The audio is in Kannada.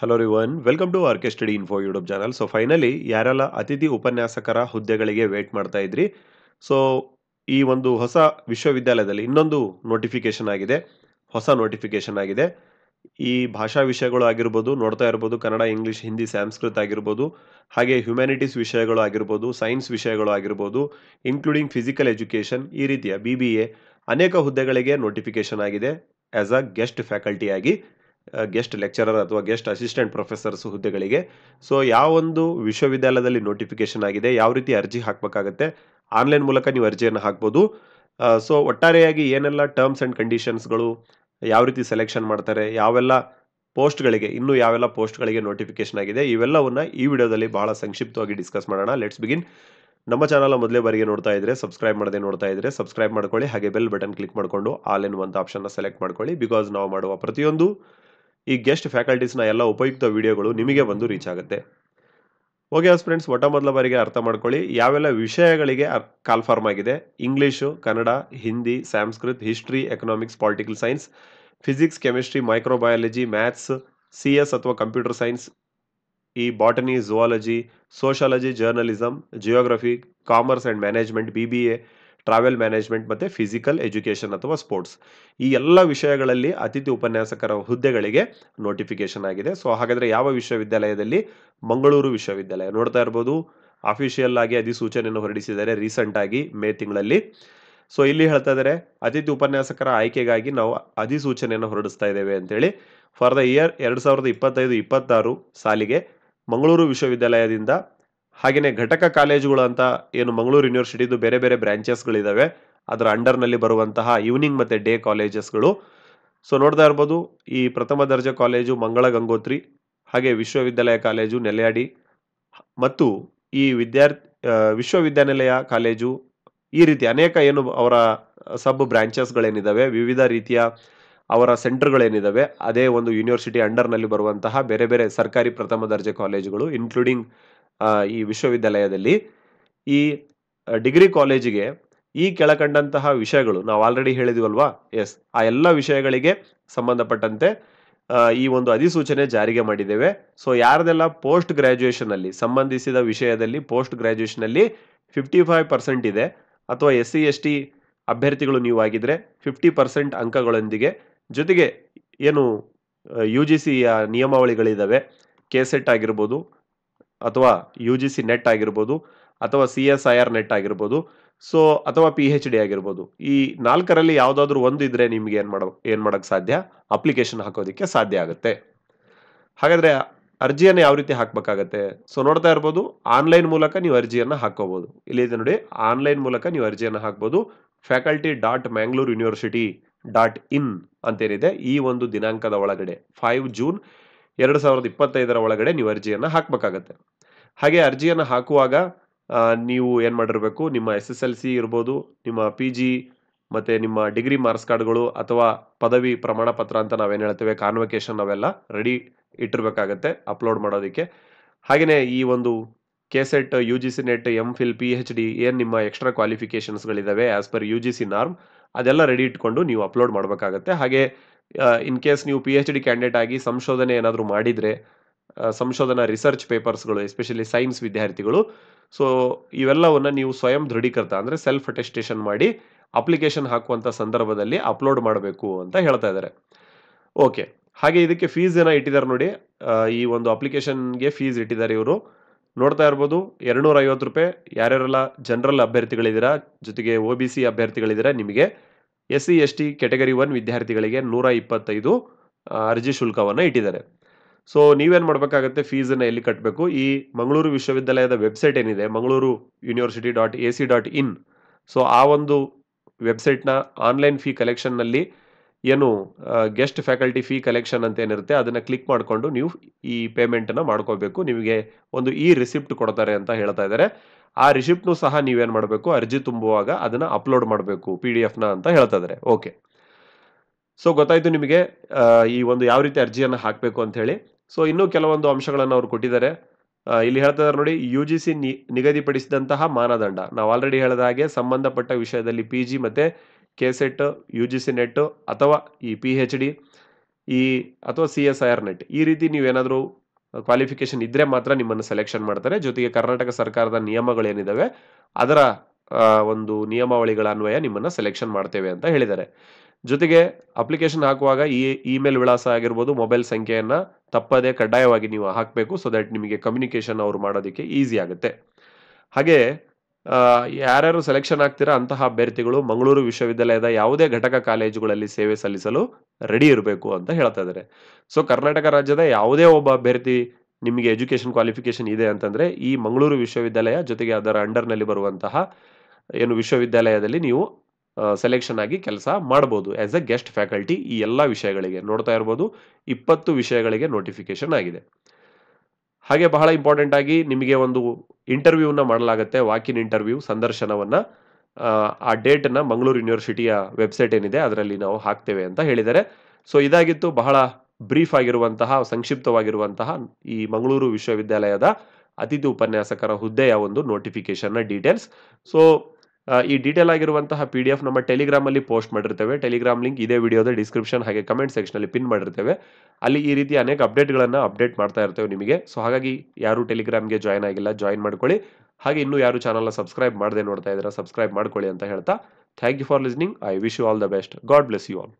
ಹಲೋ ರಿವನ್ welcome to RK study info YouTube channel. So finally ಯಾರೆಲ್ಲ ಅತಿಥಿ ಉಪನ್ಯಾಸಕರ ಹುದ್ದೆಗಳಿಗೆ ವೇಟ್ ಮಾಡ್ತಾ ಇದ್ರಿ, ಸೊ ಈ ಒಂದು ಹೊಸ ವಿಶ್ವವಿದ್ಯಾಲಯದಲ್ಲಿ ಇನ್ನೊಂದು ನೋಟಿಫಿಕೇಶನ್ ಆಗಿದೆ, ಹೊಸ ನೋಟಿಫಿಕೇಶನ್ ಆಗಿದೆ. ಈ ಭಾಷಾ ವಿಷಯಗಳು ಆಗಿರ್ಬೋದು, ನೋಡ್ತಾ ಇರ್ಬೋದು, ಕನ್ನಡ, ಇಂಗ್ಲಿಷ್, ಹಿಂದಿ, ಸಂಸ್ಕೃತ ಆಗಿರ್ಬೋದು, ಹಾಗೆ ಹ್ಯುಮ್ಯಾನಿಟೀಸ್ ವಿಷಯಗಳು ಆಗಿರ್ಬೋದು, ಸೈನ್ಸ್ ವಿಷಯಗಳು ಆಗಿರ್ಬೋದು, ಇನ್ಕ್ಲೂಡಿಂಗ್ ಫಿಸಿಕಲ್ ಎಜುಕೇಷನ್, ಈ ರೀತಿಯ BBA ಅನೇಕ ಹುದ್ದೆಗಳಿಗೆ ನೋಟಿಫಿಕೇಶನ್ ಆಗಿದೆ ಆಸ್ ಅ ಗೆಸ್ಟ್ ಫ್ಯಾಕಲ್ಟಿ ಆಗಿ, ಗೆಸ್ಟ್ ಲೆಕ್ಚರರ್ ಅಥವಾ ಗೆಸ್ಟ್ ಅಸಿಸ್ಟೆಂಟ್ ಪ್ರೊಫೆಸರ್ಸ್ ಹುದ್ದೆಗಳಿಗೆ. ಸೊ ಯಾವ ಒಂದು ವಿಶ್ವವಿದ್ಯಾಲಯದಲ್ಲಿ ನೋಟಿಫಿಕೇಶನ್ ಆಗಿದೆ, ಯಾವ ರೀತಿ ಅರ್ಜಿ ಹಾಕಬೇಕಾಗತ್ತೆ, ಆನ್ಲೈನ್ ಮೂಲಕ ನೀವು ಅರ್ಜಿಯನ್ನು ಹಾಕ್ಬೋದು. ಸೊ ಒಟ್ಟಾರೆಯಾಗಿ ಏನೆಲ್ಲ ಟರ್ಮ್ಸ್ ಆ್ಯಂಡ್ ಕಂಡೀಷನ್ಸ್ಗಳು, ಯಾವ ರೀತಿ ಸೆಲೆಕ್ಷನ್ ಮಾಡ್ತಾರೆ, ಯಾವೆಲ್ಲ ಪೋಸ್ಟ್ಗಳಿಗೆ, ಇನ್ನೂ ಯಾವೆಲ್ಲ ಪೋಸ್ಟ್ಗಳಿಗೆ ನೋಟಿಫಿಕೇಶನ್ ಆಗಿದೆ, ಇವೆಲ್ಲವನ್ನ ಈ ವಿಡಿಯೋದಲ್ಲಿ ಬಹಳ ಸಂಕ್ಷಿಪ್ತವಾಗಿ ಡಿಸ್ಕಸ್ ಮಾಡೋಣ. Let's begin. ನಮ್ಮ ಚಾನಲ್ ಮೊದಲೇ ಬಾರಿಗೆ ನೋಡ್ತಾ ಇದ್ರೆ, ಸಬ್ಸ್ಕ್ರೈಬ್ ಮಾಡದೆ ನೋಡ್ತಾ ಇದ್ರೆ ಸಬ್ಸ್ಕ್ರೈಬ್ ಮಾಡ್ಕೊಳ್ಳಿ, ಹಾಗೆ ಬೆಲ್ ಬಟನ್ ಕ್ಲಿಕ್ ಮಾಡಿಕೊಂಡು ಆಲ್ ಇನ್ ಒಂದು ಆಪ್ಷನ್ನ ಸೆಲೆಕ್ಟ್ ಮಾಡ್ಕೊಳ್ಳಿ. ಬಿಕಾಸ್ ನಾವು ಮಾಡುವ ಪ್ರತಿಯೊಂದು ಈ ಗೆಸ್ಟ್ ಫ್ಯಾಕಲ್ಟೀಸ್ನ ಎಲ್ಲ ಉಪಯುಕ್ತ ವಿಡಿಯೋಗಳು ನಿಮಗೆ ಬಂದು ರೀಚ್ ಆಗುತ್ತೆ. ಓಕೆ ಫ್ರೆಂಡ್ಸ್, ಮೊದಲ ಬಾರಿಗೆ ಅರ್ಥ ಮಾಡ್ಕೊಳ್ಳಿ ಯಾವೆಲ್ಲ ವಿಷಯಗಳಿಗೆ ಕಾಲ್ಫಾರ್ಮ್ ಆಗಿದೆ. English, Kannada, Hindi, Sanskrit, history, economics, political science, physics, chemistry, microbiology, maths, CS ಅಥವಾ ಕಂಪ್ಯೂಟರ್ ಸೈನ್ಸ್, ಈ botany, zoology, sociology, journalism, geography, commerce and management, BBA, travel management ಮತ್ತು ಫಿಸಿಕಲ್ ಎಜುಕೇಷನ್ ಅಥವಾ ಸ್ಪೋರ್ಟ್ಸ್, ಈ ಎಲ್ಲ ವಿಷಯಗಳಲ್ಲಿ ಅತಿಥಿ ಉಪನ್ಯಾಸಕರ ಹುದ್ದೆಗಳಿಗೆ ನೋಟಿಫಿಕೇಶನ್ ಆಗಿದೆ. ಸೊ ಹಾಗಾದರೆ ಯಾವ ವಿಶ್ವವಿದ್ಯಾಲಯದಲ್ಲಿ? ಮಂಗಳೂರು ವಿಶ್ವವಿದ್ಯಾಲಯ. ನೋಡ್ತಾ ಇರ್ಬೋದು, ಅಫಿಷಿಯಲ್ ಆಗಿ ಅಧಿಸೂಚನೆಯನ್ನು ಹೊರಡಿಸಿದ್ದಾರೆ ರೀಸೆಂಟ್ ಆಗಿ ಮೇ ತಿಂಗಳಲ್ಲಿ. ಸೊ ಇಲ್ಲಿ ಹೇಳ್ತಾ ಇದ್ದಾರೆ, ಅತಿಥಿ ಉಪನ್ಯಾಸಕರ ಆಯ್ಕೆಗಾಗಿ ನಾವು ಅಧಿಸೂಚನೆಯನ್ನು ಹೊರಡಿಸ್ತಾ ಇದ್ದೇವೆ ಅಂತೇಳಿ. ಫಾರ್ ದ ಇಯರ್ 2025-26 ಸಾಲಿಗೆ ಮಂಗಳೂರು ವಿಶ್ವವಿದ್ಯಾಲಯದಿಂದ, ಹಾಗೆಯೇ ಘಟಕ ಕಾಲೇಜುಗಳು ಅಂತ ಏನು ಮಂಗಳೂರು ಯೂನಿವರ್ಸಿಟಿದು ಬೇರೆ ಬೇರೆ ಬ್ರಾಂಚಸ್ಗಳಿದ್ದಾವೆ, ಅದರ ಅಂಡರ್ನಲ್ಲಿ ಬರುವಂತಹ ಈವ್ನಿಂಗ್ ಮತ್ತು ಡೇ ಕಾಲೇಜಸ್ಗಳು. ಸೊ ನೋಡ್ತಾ ಇರ್ಬೋದು, ಈ ಪ್ರಥಮ ದರ್ಜೆ ಕಾಲೇಜು ಮಂಗಳ ಗಂಗೋತ್ರಿ, ಹಾಗೆ ವಿಶ್ವವಿದ್ಯಾಲಯ ಕಾಲೇಜು ನೆಲ್ಯಾಡಿ, ಮತ್ತು ಈ ವಿಶ್ವವಿದ್ಯಾನಿಲಯ ಕಾಲೇಜು, ಈ ರೀತಿ ಅನೇಕ ಏನು ಅವರ ಸಬ್ ಬ್ರಾಂಚಸ್ಗಳೇನಿದ್ದಾವೆ, ವಿವಿಧ ರೀತಿಯ ಅವರ ಸೆಂಟರ್ಗಳೇನಿದ್ದಾವೆ, ಅದೇ ಒಂದು ಯೂನಿವರ್ಸಿಟಿ ಅಂಡರ್ನಲ್ಲಿ ಬರುವಂತಹ ಬೇರೆ ಬೇರೆ ಸರ್ಕಾರಿ ಪ್ರಥಮ ದರ್ಜೆ ಕಾಲೇಜುಗಳು, ಇನ್ಕ್ಲೂಡಿಂಗ್ ಈ ವಿಶ್ವವಿದ್ಯಾಲಯದಲ್ಲಿ ಈ ಡಿಗ್ರಿ ಕಾಲೇಜಿಗೆ ಈ ಕೆಳಕಂಡಂತಹ ವಿಷಯಗಳು ನಾವು ಆಲ್ರೆಡಿ ಹೇಳಿದಿವಲ್ವಾ, ಎಸ್, ಆ ಎಲ್ಲ ವಿಷಯಗಳಿಗೆ ಸಂಬಂಧಪಟ್ಟಂತೆ ಈ ಒಂದು ಅಧಿಸೂಚನೆ ಜಾರಿಗೆ ಮಾಡಿದ್ದೇವೆ. ಸೊ ಯಾರ್ದೆಲ್ಲ ಪೋಸ್ಟ್ ಗ್ರಾಜ್ಯುಯೇಷನ್ ಅಲ್ಲಿ ಸಂಬಂಧಿಸಿದ ವಿಷಯದಲ್ಲಿ ಪೋಸ್ಟ್ ಗ್ರಾಜ್ಯುಯೇಷನ್ ಅಲ್ಲಿ 55% ಇದೆ, ಅಥವಾ SC/ST ಅಭ್ಯರ್ಥಿಗಳು ನೀವು ಆಗಿದ್ರೆ 50% ಅಂಕಗಳೊಂದಿಗೆ, ಜೊತೆಗೆ ಏನು UGC ನಿಯಮಾವಳಿಗಳಿದ್ದಾವೆ, KSET ಆಗಿರ್ಬೋದು, ಅಥವಾ UGC ನೆಟ್ ಆಗಿರ್ಬೋದು, ಅಥವಾ CSIR ನೆಟ್ ಆಗಿರ್ಬೋದು, ಸೊ ಅಥವಾ PhD ಆಗಿರ್ಬೋದು, ಈ 4ರಲ್ಲಿ ಯಾವುದಾದ್ರೂ ಒಂದು ಇದ್ರೆ ನಿಮ್ಗೆ ಏನ್ ಮಾಡಕ್ ಸಾಧ್ಯ, ಅಪ್ಲಿಕೇಶನ್ ಹಾಕೋದಕ್ಕೆ ಸಾಧ್ಯ ಆಗುತ್ತೆ. ಹಾಗಾದ್ರೆ ಅರ್ಜಿಯನ್ನು ಯಾವ ರೀತಿ ಹಾಕ್ಬೇಕಾಗತ್ತೆ? ಸೊ ನೋಡ್ತಾ ಇರ್ಬೋದು, ಆನ್ಲೈನ್ ಮೂಲಕ ನೀವು ಅರ್ಜಿಯನ್ನು ಹಾಕೋಬಹುದು. ಇಲ್ಲಿ ಇದೆ ನೋಡಿ, ಆನ್ಲೈನ್ ಮೂಲಕ ನೀವು ಅರ್ಜಿಯನ್ನು ಹಾಕ್ಬೋದು. faculty.mangalore.university.in ಅಂತೇನಿದೆ, ಈ ಒಂದು ದಿನಾಂಕದ ಒಳಗಡೆ 5 ಜೂನ್ 2025 ಒಳಗಡೆ ನೀವು ಅರ್ಜಿಯನ್ನು ಹಾಕ್ಬೇಕಾಗತ್ತೆ. ಹಾಗೆ ಅರ್ಜಿಯನ್ನು ಹಾಕುವಾಗ ನೀವು ಏನ್ ಮಾಡಿರ್ಬೇಕು, ನಿಮ್ಮ SSLC ಇರ್ಬೋದು, ನಿಮ್ಮ PG ಮತ್ತೆ ನಿಮ್ಮ ಡಿಗ್ರಿ ಮಾರ್ಕ್ಸ್ ಕಾರ್ಡ್ಗಳು, ಅಥವಾ ಪದವಿ ಪ್ರಮಾಣ ಪತ್ರ ಅಂತ ನಾವೇನ್ ಹೇಳ್ತೇವೆ, ಕಾನ್ವೊಕೇಶನ್, ಅವೆಲ್ಲ ರೆಡಿ ಇಟ್ಟಿರ್ಬೇಕಾಗತ್ತೆ ಅಪ್ಲೋಡ್ ಮಾಡೋದಕ್ಕೆ. ಹಾಗೆಯೇ ಈ ಒಂದು KSET, UGC net, MPhil, PhD ಏನ್ ನಿಮ್ಮ ಎಕ್ಸ್ಟ್ರಾ ಕ್ವಾಲಿಫಿಕೇಶನ್ಸ್ಗಳಿದ್ದಾವೆ ಆಸ್ ಪರ್ UGC ನಾರ್ಮ್, ಅದೆಲ್ಲ ರೆಡಿ ಇಟ್ಕೊಂಡು ನೀವು ಅಪ್ಲೋಡ್ ಮಾಡಬೇಕಾಗತ್ತೆ. ಹಾಗೆ ಇನ್ ಕೇಸ್ ನೀವು PhD ಕ್ಯಾಂಡಿಡೇಟ್ ಆಗಿ ಸಂಶೋಧನೆ ಏನಾದರೂ ಮಾಡಿದ್ರೆ, ಸಂಶೋಧನಾ ರಿಸರ್ಚ್ ಪೇಪರ್ಸ್ಗಳು, ಎಸ್ಪೆಷಲಿ ಸೈನ್ಸ್ ವಿದ್ಯಾರ್ಥಿಗಳು, ಸೊ ಇವೆಲ್ಲವನ್ನ ನೀವು ಸ್ವಯಂ ದೃಢೀಕೃತ ಅಂದ್ರೆ ಸೆಲ್ಫ್ ಅಟೆಸ್ಟೇಷನ್ ಮಾಡಿ ಅಪ್ಲಿಕೇಶನ್ ಹಾಕುವಂತ ಸಂದರ್ಭದಲ್ಲಿ ಅಪ್ಲೋಡ್ ಮಾಡಬೇಕು ಅಂತ ಹೇಳ್ತಾ ಇದ್ದಾರೆ. ಓಕೆ, ಹಾಗೆ ಇದಕ್ಕೆ ಫೀಸ್ ಏನ ಇಟ್ಟಿದ್ದಾರೆ ನೋಡಿ, ಈ ಒಂದು ಅಪ್ಲಿಕೇಶನ್ಗೆ ಫೀಸ್ ಇಟ್ಟಿದ್ದಾರೆ ಇವರು. ನೋಡ್ತಾ ಇರ್ಬೋದು, 250 ರೂಪಾಯಿ. ಯಾರ್ಯಾರೆಲ್ಲ ಜನರಲ್ ಅಭ್ಯರ್ಥಿಗಳಿದ್ದೀರಾ, ಜೊತೆಗೆ OBC ಅಭ್ಯರ್ಥಿಗಳಿದ್ದೀರಾ, ನಿಮಗೆ SC/ST ಕ್ಯಾಟಗರಿ 1 ವಿದ್ಯಾರ್ಥಿಗಳಿಗೆ 125 ಅರ್ಜಿ ಶುಲ್ಕವನ್ನ ಇಟ್ಟಿದ್ದಾರೆ. ಸೊ ನೀವೇನ್ ಮಾಡ್ಬೇಕಾಗತ್ತೆ, ಫೀಸನ್ನ ಎಲ್ಲಿ ಕಟ್ಟಬೇಕು, ಈ ಮಂಗಳೂರು ವಿಶ್ವವಿದ್ಯಾಲಯದ ವೆಬ್ಸೈಟ್ ಏನಿದೆ, ಮಂಗಳೂರು ಯೂನಿವರ್ಸಿಟಿ.ac.in, ಸೊ ಆ ಒಂದು ವೆಬ್ಸೈಟ್ನ ಆನ್ಲೈನ್ ಫೀ ಕಲೆಕ್ಷನ್ನಲ್ಲಿ ಏನು ಗೆಸ್ಟ್ ಫ್ಯಾಕಲ್ಟಿ ಫೀ ಕಲೆಕ್ಷನ್ ಅಂತ ಏನಿರುತ್ತೆ, ಅದನ್ನ ಕ್ಲಿಕ್ ಮಾಡಿಕೊಂಡು ನೀವು ಈ ಪೇಮೆಂಟನ್ನು ಮಾಡ್ಕೋಬೇಕು. ನಿಮಗೆ ಒಂದು ರಿಸಿಪ್ಟ್ ಕೊಡ್ತಾರೆ ಅಂತ ಹೇಳ್ತಾ ಇದ್ದಾರೆ. ಆ ರಿಸಿಪ್ಟ್ನು ಸಹ ನೀವೇನ್ ಮಾಡಬೇಕು, ಅರ್ಜಿ ತುಂಬುವಾಗ ಅದನ್ನ ಅಪ್ಲೋಡ್ ಮಾಡಬೇಕು PDF-ನ ಅಂತ ಹೇಳ್ತಾ ಇದ್ದಾರೆ. ಓಕೆ, ಸೊ ಗೊತ್ತಾಯ್ತು ನಿಮಗೆ ಈ ಒಂದು ಯಾವ ರೀತಿ ಅರ್ಜಿಯನ್ನು ಹಾಕಬೇಕು ಅಂತ ಹೇಳಿ. ಸೊ ಇನ್ನೂ ಕೆಲವೊಂದು ಅಂಶಗಳನ್ನು ಅವರು ಕೊಟ್ಟಿದ್ದಾರೆ. ಇಲ್ಲಿ ಹೇಳ್ತಾ ಇದ್ದಾರೆ ನೋಡಿ, UGC ನಿಗದಿಪಡಿಸಿದಂತಹ ಮಾನದಂಡ. ನಾವು ಆಲ್ರೆಡಿ ಹೇಳಿದ ಹಾಗೆ ಸಂಬಂಧಪಟ್ಟ ವಿಷಯದಲ್ಲಿ PG ಮತ್ತೆ KSET, UGC ನೆಟ್ ಅಥವಾ ಈ PhD ಈ ಅಥವಾ CSIR ನೆಟ್ ಈ ರೀತಿ ನೀವೇನಾದರೂ ಕ್ವಾಲಿಫಿಕೇಶನ್ ಇದ್ರೆ ಮಾತ್ರ ನಿಮ್ಮನ್ನು ಸೆಲೆಕ್ಷನ್ ಮಾಡ್ತಾರೆ. ಜೊತೆಗೆ ಕರ್ನಾಟಕ ಸರ್ಕಾರದ ನಿಯಮಗಳೇನಿದಾವೆ ಅದರ ಒಂದು ನಿಯಮಾವಳಿಗಳ ಅನ್ವಯ ನಿಮ್ಮನ್ನ ಸೆಲೆಕ್ಷನ್ ಮಾಡ್ತೇವೆ ಅಂತ ಹೇಳಿದ್ದಾರೆ. ಜೊತೆಗೆ ಅಪ್ಲಿಕೇಶನ್ ಹಾಕುವಾಗ ಈ ಇಮೇಲ್ ವಿಳಾಸ ಆಗಿರ್ಬೋದು, ಮೊಬೈಲ್ ಸಂಖ್ಯೆಯನ್ನ ತಪ್ಪದೆ ಕಡ್ಡಾಯವಾಗಿ ನೀವು ಹಾಕಬೇಕು. ಸೊ ದಟ್ ನಿಮಗೆ ಕಮ್ಯುನಿಕೇಶನ್ ಅವ್ರು ಮಾಡೋದಕ್ಕೆ ಈಸಿ ಆಗುತ್ತೆ. ಹಾಗೆ ಯಾರ್ಯಾರು ಸೆಲೆಕ್ಷನ್ ಆಗ್ತೀರಾ ಅಂತಹ ಅಭ್ಯರ್ಥಿಗಳು ಮಂಗಳೂರು ವಿಶ್ವವಿದ್ಯಾಲಯದ ಯಾವುದೇ ಘಟಕ ಕಾಲೇಜುಗಳಲ್ಲಿ ಸೇವೆ ಸಲ್ಲಿಸಲು ರೆಡಿ ಇರಬೇಕು ಅಂತ ಹೇಳ್ತಾ ಇದ್ದಾರೆ. ಸೊ ಕರ್ನಾಟಕ ರಾಜ್ಯದ ಯಾವುದೇ ಒಬ್ಬ ಅಭ್ಯರ್ಥಿ ನಿಮಗೆ ಎಜುಕೇಶನ್ ಕ್ವಾಲಿಫಿಕೇಶನ್ ಇದೆ ಅಂತಂದ್ರೆ ಈ ಮಂಗಳೂರು ವಿಶ್ವವಿದ್ಯಾಲಯ ಜೊತೆಗೆ ಅದರ ಅಂಡರ್ನಲ್ಲಿ ಬರುವಂತಹ ಏನು ವಿಶ್ವವಿದ್ಯಾಲಯದಲ್ಲಿ ನೀವು ಸೆಲೆಕ್ಷನ್ ಆಗಿ ಕೆಲಸ ಮಾಡಬಹುದು ಆಸ್ ಎ ಗೆಸ್ಟ್ ಫ್ಯಾಕಲ್ಟಿ. ಈ ಎಲ್ಲ ವಿಷಯಗಳಿಗೆ ನೋಡ್ತಾ ಇರಬಹುದು 20 ವಿಷಯಗಳಿಗೆ ನೋಟಿಫಿಕೇಶನ್ ಆಗಿದೆ. ಹಾಗೆ ಬಹಳ ಇಂಪಾರ್ಟೆಂಟ್ ಆಗಿ ನಿಮಗೆ ಒಂದು ಇಂಟರ್ವ್ಯೂನ ಮಾಡಲಾಗುತ್ತೆ, ವಾಕಿನ್ ಇಂಟರ್ವ್ಯೂ ಸಂದರ್ಶನವನ್ನ. ಆ ಡೇಟನ್ನ ಮಂಗಳೂರು ಯೂನಿವರ್ಸಿಟಿಯ ವೆಬ್ಸೈಟ್ ಏನಿದೆ ಅದರಲ್ಲಿ ನಾವು ಹಾಕ್ತೇವೆ ಅಂತ ಹೇಳಿದ್ದಾರೆ. ಸೊ ಇದಾಗಿತ್ತು ಬಹಳ ಬ್ರೀಫ್ ಆಗಿರುವಂತಹ ಸಂಕ್ಷಿಪ್ತವಾಗಿರುವಂತಹ ಈ ಮಂಗಳೂರು ವಿಶ್ವವಿದ್ಯಾಲಯದ ಅತಿಥಿ ಉಪನ್ಯಾಸಕರ ಹುದ್ದೆಯ ಒಂದು ನೋಟಿಫಿಕೇಶನ್ನ ಡೀಟೇಲ್ಸ್. ಸೊ ಈ ಡೀಟೇಲ್ ಆಗಿರುವಂತಹ PDF ನಮ್ಮ ಟೆಲಿಗ್ರಾಮ್ ಅಲ್ಲಿ ಪೋಸ್ಟ್ ಮಾಡಿರ್ತೇವೆ. ಟೆಲಿಗ್ರಾಮ್ ಲಿಂಕ್ ಇದೇ ವಿಡಿಯೋದ ಡಿಸ್ಕ್ರಿಪ್ಷನ್ ಹಾಗೆ ಕಮೆಂಟ್ ಸೆಕ್ಷನ್ ಅಲ್ಲಿ ಪಿನ್ ಮಾಡಿರ್ತೇವೆ. ಅಲ್ಲಿ ಈ ರೀತಿ ಅನೇಕ ಅಪ್ಡೇಟ್ಗಳನ್ನ ಅಪ್ಡೇಟ್ ಮಾಡ್ತಾ ಇರ್ತೇವೆ ನಿಮಗೆ. ಸೊ ಹಾಗಾಗಿ ಯಾರು ಟೆಲಿಗ್ರಾಮ್ಗೆ ಜಾಯ್ನ್ ಆಗಿಲ್ಲ ಜಾಯ್ನ್ ಮಾಡ್ಕೊಳ್ಳಿ. ಹಾಗೆ ಇನ್ನೂ ಯಾರು ಚಾನಲ್ನ ಸಬ್ಸ್ಕ್ರೈಬ್ ಮಾಡದೆ ನೋಡ್ತಾ ಇದ್ದೀರಾ ಸಬ್ಸ್ಕ್ರೈಬ್ ಮಾಡ್ಕೊಳ್ಳಿ ಅಂತ ಹೇಳ್ತಾ thank you for listening. I wish you all the best. God bless you all.